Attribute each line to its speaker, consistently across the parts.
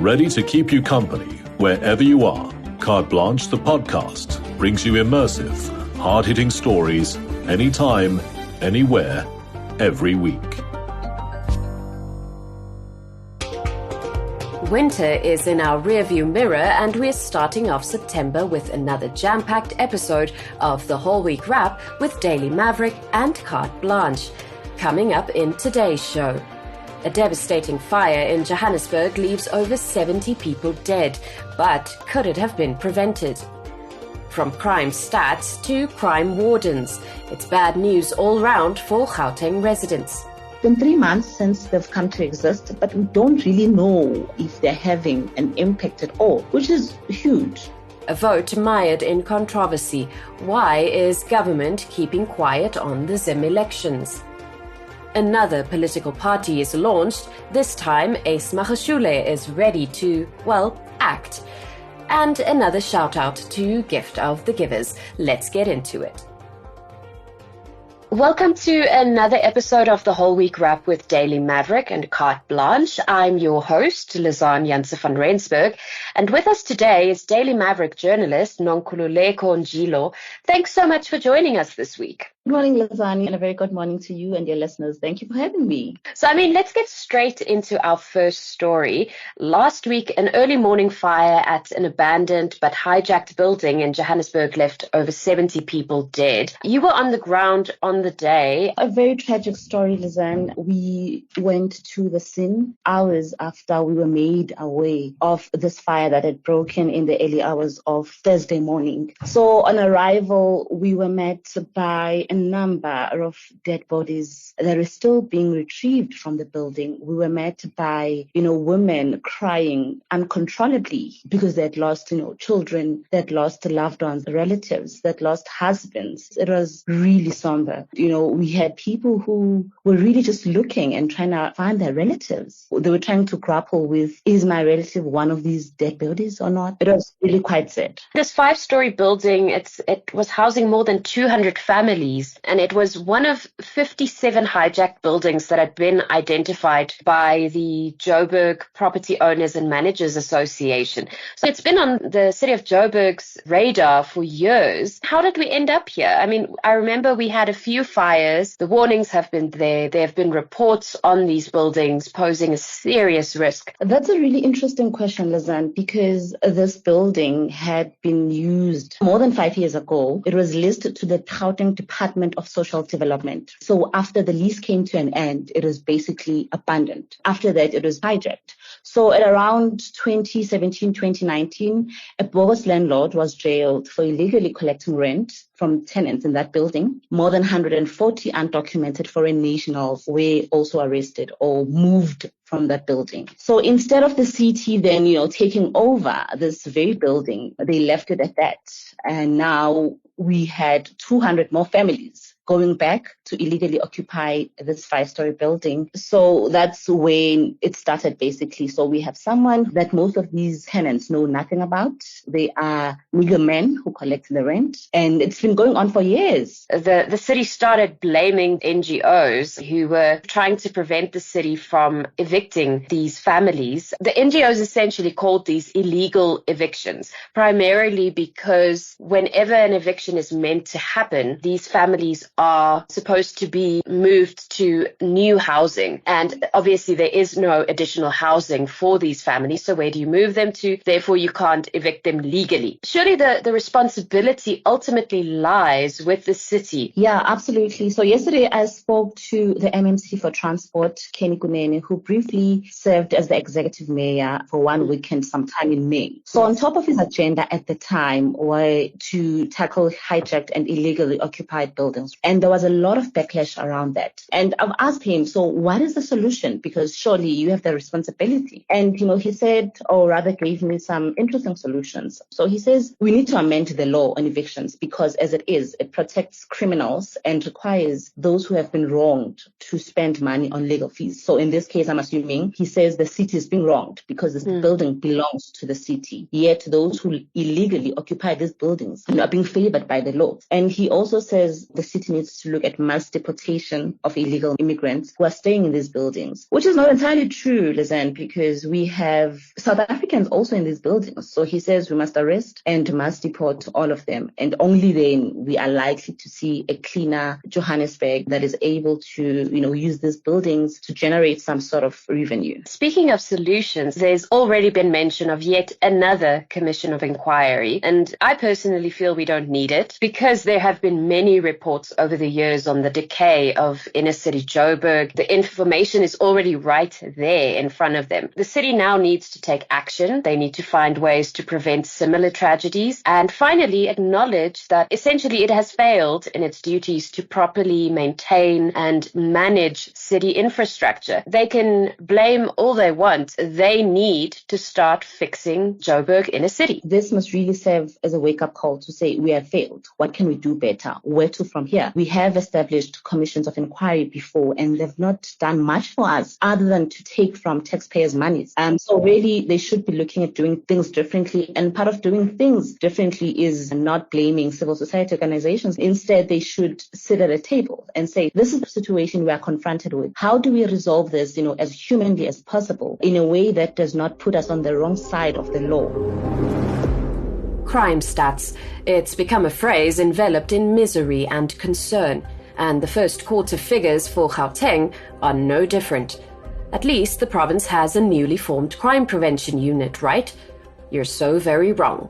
Speaker 1: ready to keep you company wherever you are. Carte Blanche, the podcast, brings you immersive, hard-hitting stories anytime, anywhere, every week.
Speaker 2: Winter is in our rearview mirror, and we're starting off September with another jam-packed episode of the WholeWeek Wrap with Daily Maverick and Carte Blanche. Coming up in today's show, a devastating fire in Johannesburg leaves over 70 people dead, but could it have been prevented? From crime stats to crime wardens, it's bad news all round for Gauteng residents.
Speaker 3: It's been 3 months since they've come to exist, but we don't really know if they're having an impact at all, which is huge.
Speaker 2: A vote mired in controversy. Why is government keeping quiet on the Zim elections? Another political party is launched. This time, Ace Magashule is ready to, act. And another shout out to Gift of the Givers. Let's get into it. Welcome to another episode of the WholeWeek Wrap with Daily Maverick and Carte Blanche. I'm your host, Lizanne Janse van Rensburg, and with us today is Daily Maverick journalist Nonkululeko Njilo. Thanks so much for joining us this week.
Speaker 3: Good morning, Lizanne, and a very good morning to you and your listeners. Thank you for having me.
Speaker 2: So, let's get straight into our first story. Last week, an early morning fire at an abandoned but hijacked building in Johannesburg left over 70 people dead. You were on the ground on the day.
Speaker 3: A very tragic story, Lizanne. We went to the scene hours after we were made aware of this fire that had broken in the early hours of Thursday morning. So on arrival, we were met by a number of dead bodies that are still being retrieved from the building. We were met by, women crying uncontrollably because they had lost, children, that lost loved ones, relatives, that lost husbands. It was really somber. We had people who were really just looking and trying to find their relatives. They were trying to grapple with, is my relative one of these dead bodies or not? It was really quite sad.
Speaker 2: This 5-story building, it was housing more than 200 families, and it was one of 57 hijacked buildings that had been identified by the Joburg Property Owners and Managers Association. So it's been on the city of Joburg's radar for years. How did we end up here? I remember we had a few fires. The warnings have been there. There have been reports on these buildings posing a serious risk.
Speaker 3: That's a really interesting question, Lizanne, because this building had been used more than 5 years ago. It was leased to the Gauteng Department of Social Development. So after the lease came to an end, it was basically abandoned. After that, it was hijacked. So at around 2017, 2019, a bogus landlord was jailed for illegally collecting rent from tenants in that building. More than 140 undocumented foreign nationals were also arrested or moved from that building. So instead of the city then, taking over this very building, they left it at that. And now we had 200 more families going back to illegally occupy this 5-story building. So that's when it started, basically. So we have someone that most of these tenants know nothing about. They are middlemen who collect the rent, and it's been going on for years.
Speaker 2: The city started blaming NGOs who were trying to prevent the city from evicting these families. The NGOs essentially called these illegal evictions, primarily because whenever an eviction is meant to happen, these families are supposed to be moved to new housing. And obviously there is no additional housing for these families. So where do you move them to? Therefore, you can't evict them legally. Surely the responsibility ultimately lies with the city.
Speaker 3: Yeah, absolutely. So yesterday I spoke to the MMC for Transport, Kenny Kunene, who briefly served as the executive mayor for one weekend sometime in May. So on top of his agenda at the time were to tackle hijacked and illegally occupied buildings. And there was a lot of backlash around that. And I've asked him, so what is the solution? Because surely you have the responsibility. And, he said, or rather gave me some interesting solutions. So he says, we need to amend the law on evictions because as it is, it protects criminals and requires those who have been wronged to spend money on legal fees. So in this case, I'm assuming he says the city is being wronged because this building belongs to the city. Yet those who illegally occupy these buildings are being favored by the law. And he also says the city needs to look at mass deportation of illegal immigrants who are staying in these buildings, which is not entirely true, Lizanne, because we have South Africans also in these buildings. So he says we must arrest and mass deport all of them. And only then we are likely to see a cleaner Johannesburg that is able to, use these buildings to generate some sort of revenue.
Speaker 2: Speaking of solutions, there's already been mention of yet another commission of inquiry. And I personally feel we don't need it because there have been many reports over the years on the decay of inner city Joburg. The information is already right there in front of them. The city now needs to take action. They need to find ways to prevent similar tragedies and finally acknowledge that essentially it has failed in its duties to properly maintain and manage city infrastructure. They can blame all they want. They need to start fixing Joburg inner city.
Speaker 3: This must really serve as a wake-up call to say we have failed. What can we do better? Where to from here? We have established commissions of inquiry before and they've not done much for us other than to take from taxpayers' monies. So really they should be looking at doing things differently, and part of doing things differently is not blaming civil society organizations. Instead, they should sit at a table and say, this is the situation we are confronted with. How do we resolve this, as humanly as possible in a way that does not put us on the wrong side of the law?
Speaker 4: Crime stats. It's become a phrase enveloped in misery and concern, and the first quarter figures for Gauteng are no different. At least the province has a newly formed crime prevention unit, right? You're so very wrong.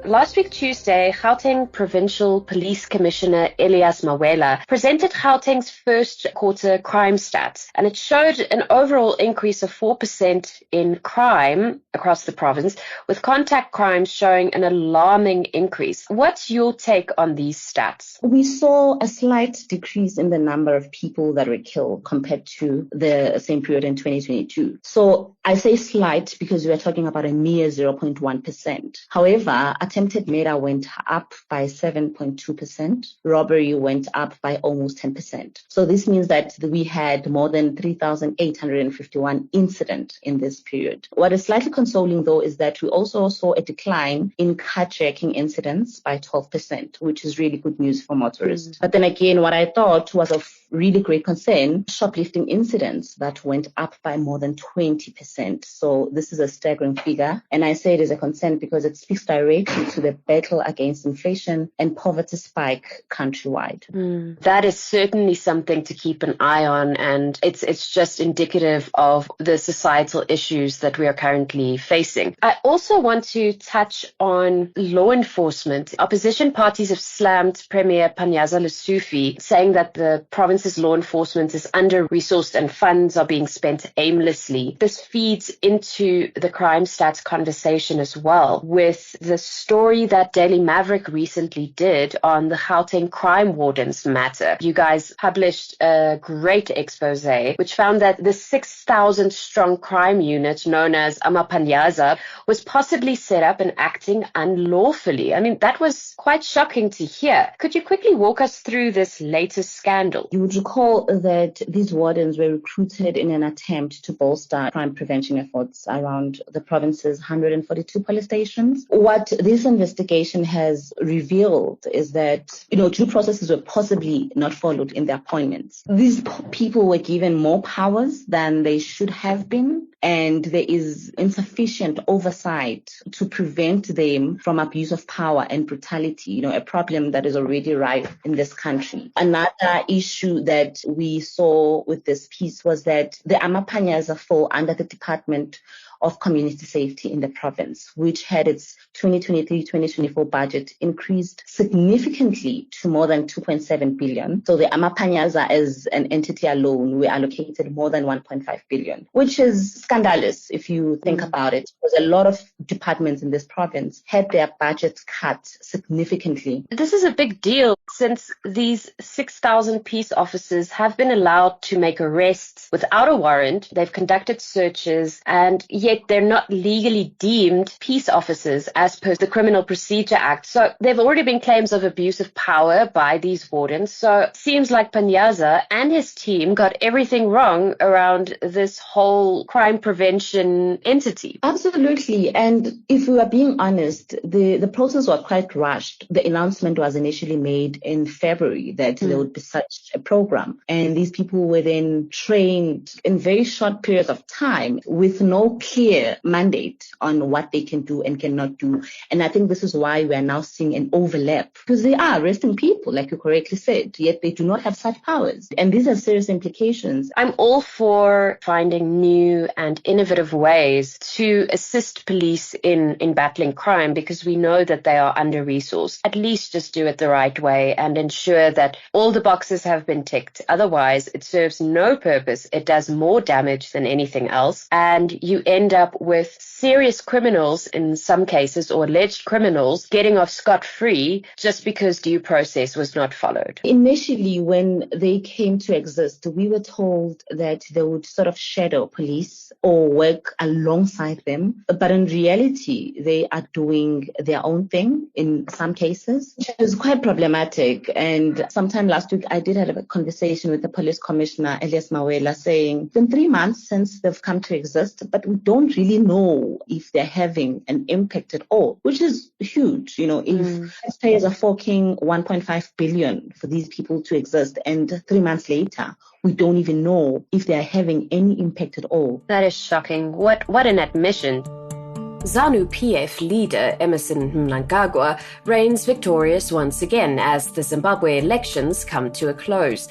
Speaker 2: Last week, Tuesday, Gauteng Provincial Police Commissioner Elias Mawela presented Gauteng's first quarter crime stats, and it showed an overall increase of 4% in crime across the province, with contact crimes showing an alarming increase. What's your take on these stats?
Speaker 3: We saw a slight decrease in the number of people that were killed compared to the same period in 2022. So I say slight because we are talking about a mere 0.1%. However, attempted murder went up by 7.2%. Robbery went up by almost 10%. So this means that we had more than 3,851 incidents in this period. What is slightly consoling, though, is that we also saw a decline in carjacking incidents by 12%, which is really good news for motorists. But then again, what I thought was of really great concern, shoplifting incidents that went up by more than 20%. So this is a staggering figure. And I say it is a concern because it speaks directly to the battle against inflation and poverty spike countrywide.
Speaker 2: That is certainly something to keep an eye on. And it's just indicative of the societal issues that we are currently facing. I also want to touch on law enforcement. Opposition parties have slammed Premier Panyaza Lesufi, saying that the province's law enforcement is under-resourced and funds are being spent aimlessly. This feeds into the crime stats conversation as well, with the story that Daily Maverick recently did on the Gauteng crime wardens matter. You guys published a great expose which found that the 6,000 strong crime unit known as Amapanyaza was possibly set up and acting unlawfully. I mean, that was quite shocking to hear. Could you quickly walk us through this latest scandal?
Speaker 3: You would recall that these wardens were recruited in an attempt to bolster crime prevention efforts around the province's 142 police stations. What this investigation has revealed is that, due processes were possibly not followed in the appointments. These people were given more powers than they should have been, and there is insufficient oversight to prevent them from abuse of power and brutality, a problem that is already rife in this country. Another issue that we saw with this piece was that the Amapanyaza fall under the Department of Community Safety in the province, which had its 2023-2024 budget increased significantly to more than 2.7 billion. So the Amapanyaza as an entity alone, we allocated more than 1.5 billion, which is scandalous if you think about it, because a lot of departments in this province had their budgets cut significantly.
Speaker 2: This is a big deal since these 6,000 peace officers have been allowed to make arrests without a warrant. They've conducted searches, and yet yet they're not legally deemed peace officers as per the Criminal Procedure Act. So there have already been claims of abuse of power by these wardens. So it seems like Panyaza and his team got everything wrong around this whole crime prevention entity.
Speaker 3: Absolutely. And if we are being honest, the process was quite rushed. The announcement was initially made in February that there would be such a program. And these people were then trained in very short periods of time with no clear mandate on what they can do and cannot do. And I think this is why we are now seeing an overlap, because they are arresting people, like you correctly said, yet they do not have such powers. And these are serious implications.
Speaker 2: I'm all for finding new and innovative ways to assist police in battling crime, because we know that they are under-resourced. At least just do it the right way and ensure that all the boxes have been ticked. Otherwise, it serves no purpose. It does more damage than anything else. And you end up with serious criminals in some cases, or alleged criminals, getting off scot-free just because due process was not followed.
Speaker 3: Initially, when they came to exist, we were told that they would sort of shadow police or work alongside them. But in reality, they are doing their own thing in some cases, which is quite problematic. And sometime last week, I did have a conversation with the police commissioner, Elias Mawela, saying it's been 3 months since they've come to exist, but we don't really know if they're having an impact at all, which is huge. You know, if taxpayers are forking 1.5 billion for these people to exist, and 3 months later, we don't even know if they're having any impact at all.
Speaker 2: That is shocking. What an admission.
Speaker 4: ZANU-PF leader Emmerson Mnangagwa reigns victorious once again as the Zimbabwe elections come to a close.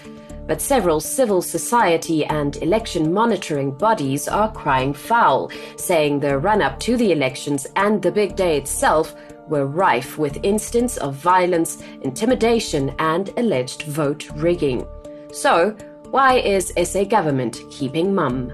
Speaker 4: But several civil society and election monitoring bodies are crying foul, saying the run-up to the elections and the big day itself were rife with incidents of violence, intimidation, and alleged vote rigging. So, why is SA government keeping mum?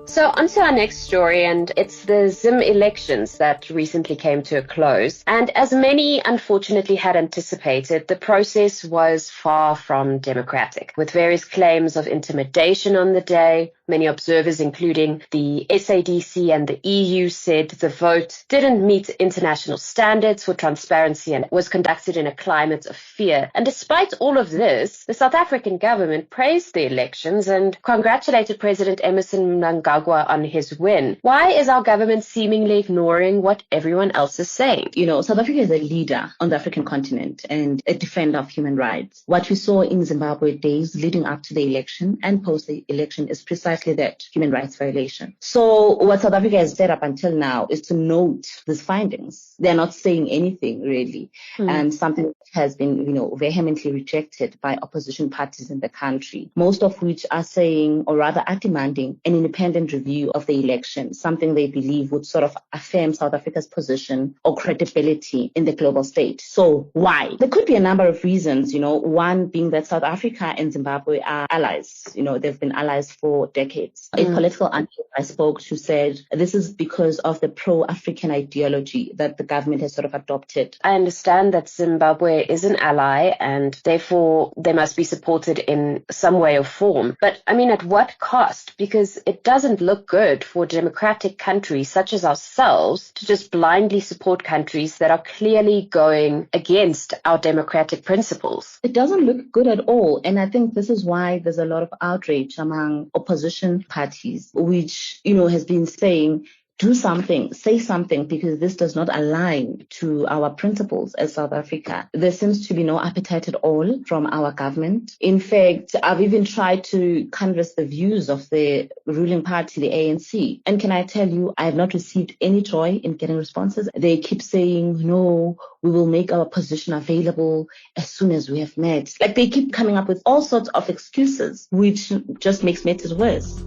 Speaker 2: So on to our next story, and it's the Zim elections that recently came to a close. And as many unfortunately had anticipated, the process was far from democratic, with various claims of intimidation on the day. Many observers, including the SADC and the EU, said the vote didn't meet international standards for transparency and was conducted in a climate of fear. And despite all of this, the South African government praised the elections and congratulated President Emmerson Mnangagwa on his win. Why is our government seemingly ignoring what everyone else is saying?
Speaker 3: You know, South Africa is a leader on the African continent and a defender of human rights. What we saw in Zimbabwe days leading up to the election and post the election is precisely that, human rights violation. So what South Africa has said up until now is to note these findings. They're not saying anything really. And something that has been, vehemently rejected by opposition parties in the country, most of which are saying, or rather are demanding, an independent review of the election, something they believe would sort of affirm South Africa's position or credibility in the global stage. So why? There could be a number of reasons, one being that South Africa and Zimbabwe are allies. They've been allies for decades. A political analyst I spoke to said this is because of the pro-African ideology that the government has sort of adopted.
Speaker 2: I understand that Zimbabwe is an ally and therefore they must be supported in some way or form. But at what cost? Because it doesn't look good for democratic countries such as ourselves to just blindly support countries that are clearly going against our democratic principles.
Speaker 3: It doesn't look good at all. And I think this is why there's a lot of outrage among opposition parties, which, has been saying, do something, say something, because this does not align to our principles as South Africa. There seems to be no appetite at all from our government. In fact, I've even tried to canvass the views of the ruling party, the ANC. And can I tell you, I have not received any joy in getting responses. They keep saying, no, we will make our position available as soon as we have met. Like they keep coming up with all sorts of excuses, which just makes matters worse.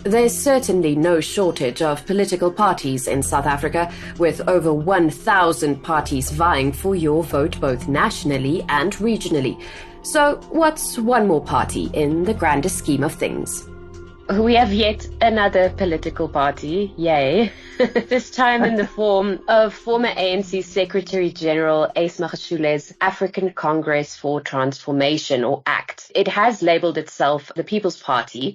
Speaker 4: There's certainly no shortage of political parties in South Africa, with over 1,000 parties vying for your vote both nationally and regionally. So what's one more party in the grander scheme of things?
Speaker 2: We have yet another political party, yay, this time in the form of former ANC Secretary General Ace Magashule's African Congress for Transformation, or ACT. It has labelled itself the People's Party,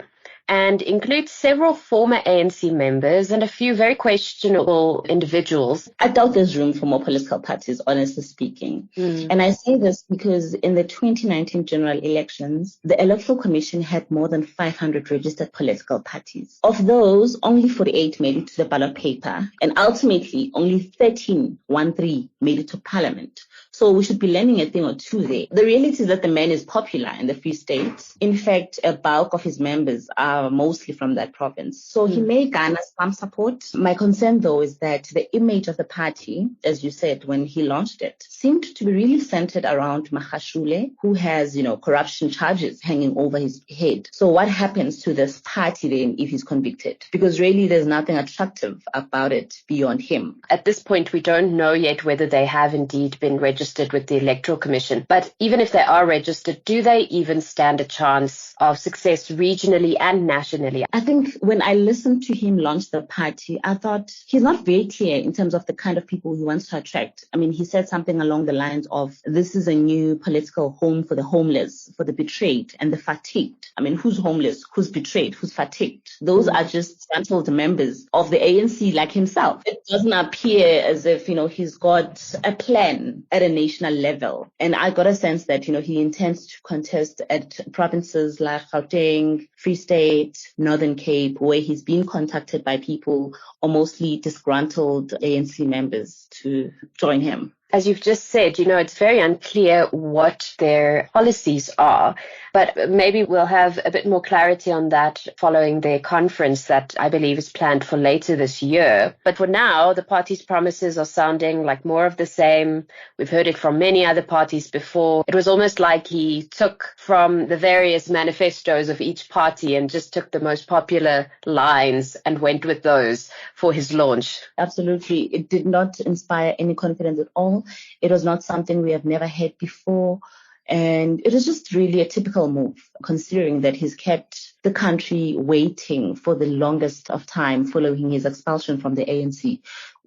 Speaker 2: and includes several former ANC members and a few very questionable individuals.
Speaker 3: I doubt there's room for more political parties, honestly speaking. And I say this because in the 2019 general elections, the Electoral Commission had more than 500 registered political parties. Of those, only 48 made it to the ballot paper, and ultimately only 13 made it to parliament. So we should be learning a thing or two there. The reality is that the man is popular in the Free State. In fact, a bulk of his members are mostly from that province. So he may garner some support. My concern, though, is that the image of the party, as you said, when he launched it, seemed to be really centered around Magashule, who has, corruption charges hanging over his head. So what happens to this party then if he's convicted? Because really there's nothing attractive about it beyond him.
Speaker 2: At this point, we don't know yet whether they have indeed been registered with the Electoral Commission. But even if they are registered, do they even stand a chance of success regionally and nationally?
Speaker 3: I think when I listened to him launch the party, I thought he's not very clear in terms of the kind of people he wants to attract. I mean, he said something along the lines of, this is a new political home for the homeless, for the betrayed and the fatigued. I mean, who's homeless? Who's betrayed? Who's fatigued? Those are just disgruntled members of the ANC like himself. It doesn't appear as if, he's got a plan at a national level. And I got a sense that, he intends to contest at provinces like Gauteng, Free State, Northern Cape, where he's been contacted by people or mostly disgruntled ANC members to join him.
Speaker 2: As you've just said, it's very unclear what their policies are, but maybe we'll have a bit more clarity on that following their conference that I believe is planned for later this year. But for now, the party's promises are sounding like more of the same. We've heard it from many other parties before. It was almost like he took from the various manifestos of each party and just took the most popular lines and went with those for his launch.
Speaker 3: Absolutely. It did not inspire any confidence at all. It was not something we have never had before. And it is just really a typical move, considering that he's kept the country waiting for the longest of time following his expulsion from the ANC.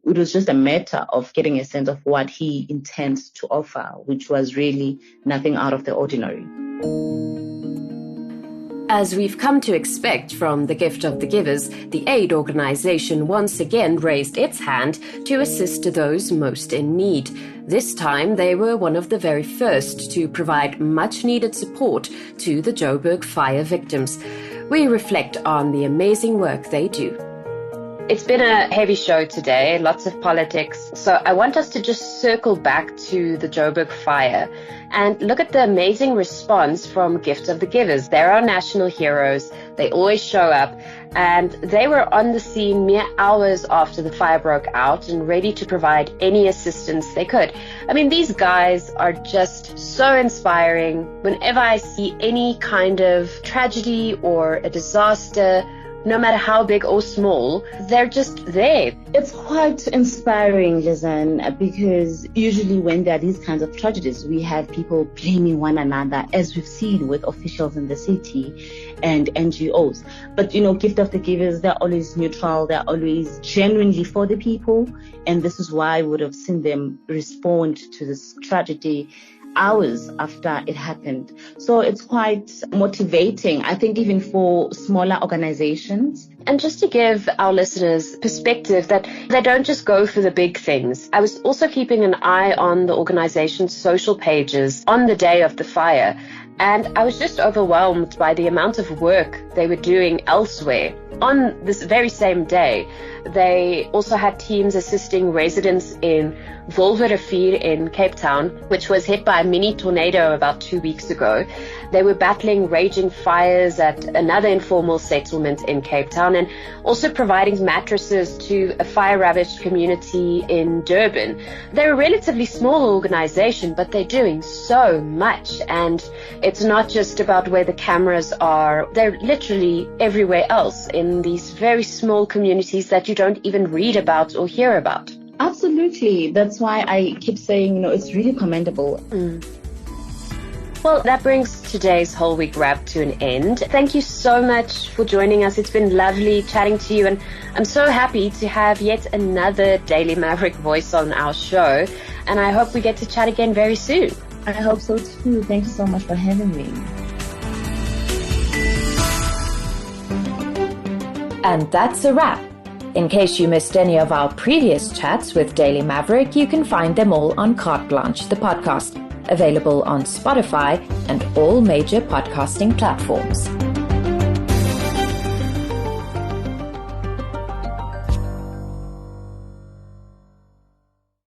Speaker 3: It was just a matter of getting a sense of what he intends to offer, which was really nothing out of the ordinary.
Speaker 4: As we've come to expect from the Gift of the Givers, the aid organization once again raised its hand to assist those most in need. This time, they were one of the very first to provide much-needed support to the Joburg fire victims. We reflect on the amazing work they do.
Speaker 2: It's been a heavy show today, lots of politics. So I want us to just circle back to the Joburg fire and look at the amazing response from Gift of the Givers. They're our national heroes. They always show up, and they were on the scene mere hours after the fire broke out and ready to provide any assistance they could. I mean, these guys are just so inspiring. Whenever I see any kind of tragedy or a disaster, no matter how big or small, they're just there.
Speaker 3: It's quite inspiring, Lizanne, because usually when there are these kinds of tragedies, we have people blaming one another, as we've seen with officials in the city and NGOs. But, Gift of the Givers, they're always neutral. They're always genuinely for the people. And this is why I would have seen them respond to this tragedy hours after it happened. So it's quite motivating, I think, even for smaller organizations.
Speaker 2: And just to give our listeners perspective that they don't just go for the big things. I was also keeping an eye on the organization's social pages on the day of the fire, and I was just overwhelmed by the amount of work they were doing elsewhere. On this very same day, they also had teams assisting residents in Wolwerivier in Cape Town, which was hit by a mini tornado about 2 weeks ago. They were battling raging fires at another informal settlement in Cape Town and also providing mattresses to a fire-ravaged community in Durban. They're a relatively small organization, but they're doing so much. And it's not just about where the cameras are. They're literally everywhere else in these very small communities that you don't even read about or hear about.
Speaker 3: Absolutely. That's why I keep saying, it's really commendable.
Speaker 2: Well, that brings today's Whole Week wrap to an end. Thank you so much for joining us. It's been lovely chatting to you, and I'm so happy to have yet another Daily Maverick voice on our show, and I hope we get to chat again very soon.
Speaker 3: I hope so too. Thank you so much for having me.
Speaker 5: And that's a wrap. In case you missed any of our previous chats with Daily Maverick, you can find them all on Carte Blanche, the podcast, available on Spotify and all major podcasting platforms.